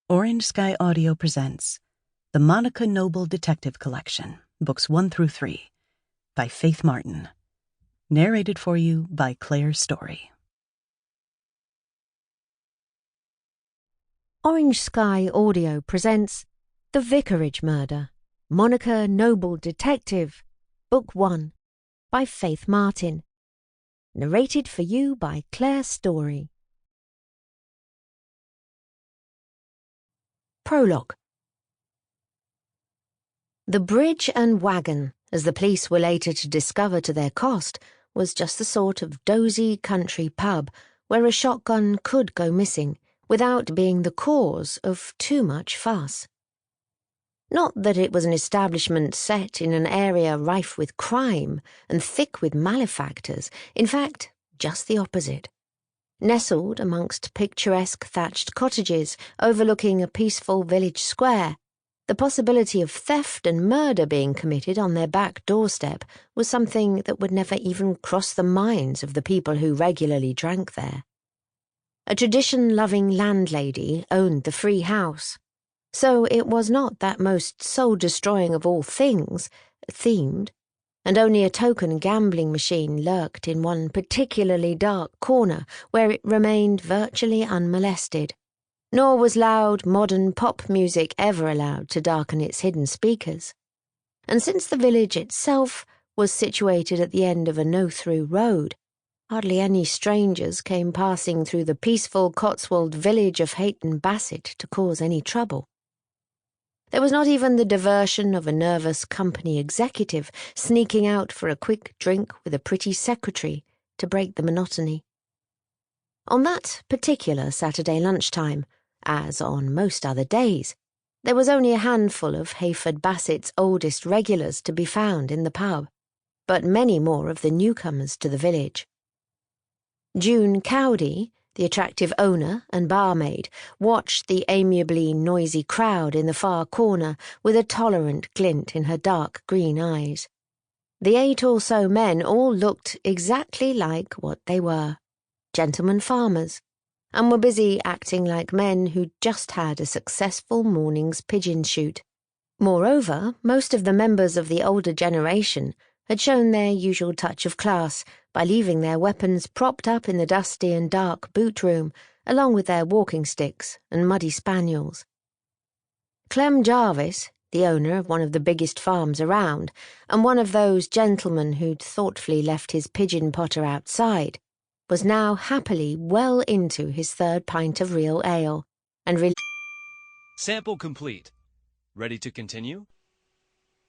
Orange Sky Audio presents The Monica Noble Detective Collection, Books 1 through 3, by Faith Martin. Narrated for you by Claire Storey. Orange Sky Audio presents The Vicarage Murder, Monica Noble Detective, Book 1, by Faith Martin. Narrated for you by Claire Storey. Prologue. The Bridge and Wagon, as the police were later to discover to their cost, was just the sort of dozy country pub where a shotgun could go missing without being the cause of too much fuss. Not that it was an establishment set in an area rife with crime and thick with malefactors, in fact, just the opposite. Nestled amongst picturesque thatched cottages overlooking a peaceful village square, the possibility of theft and murder being committed on their back doorstep was something that would never even cross the minds of the people who regularly drank there. A tradition-loving landlady owned the free house, so it was not that most soul-destroying of all things, themed, and only a token gambling machine lurked in one particularly dark corner where it remained virtually unmolested. Nor was loud, modern pop music ever allowed to darken its hidden speakers. And since the village itself was situated at the end of a no-through road, hardly any strangers came passing through the peaceful Cotswold village of Hayton Bassett to cause any trouble. There was not even the diversion of a nervous company executive sneaking out for a quick drink with a pretty secretary to break the monotony. On that particular Saturday lunchtime, as on most other days, there was only a handful of Hayford Bassett's oldest regulars to be found in the pub, but many more of the newcomers to the village. June Cowdy, the attractive owner and barmaid, watched the amiably noisy crowd in the far corner with a tolerant glint in her dark green eyes. The 8 or so men all looked exactly like what they were, gentlemen farmers, and were busy acting like men who'd just had a successful morning's pigeon shoot. Moreover, most of the members of the older generation had shown their usual touch of class by leaving their weapons propped up in the dusty and dark boot room, along with their walking sticks and muddy spaniels. Clem Jarvis, the owner of one of the biggest farms around, and one of those gentlemen who'd thoughtfully left his pigeon potter outside, was now happily well into his 3rd pint of real ale, and Sample complete. Ready to continue?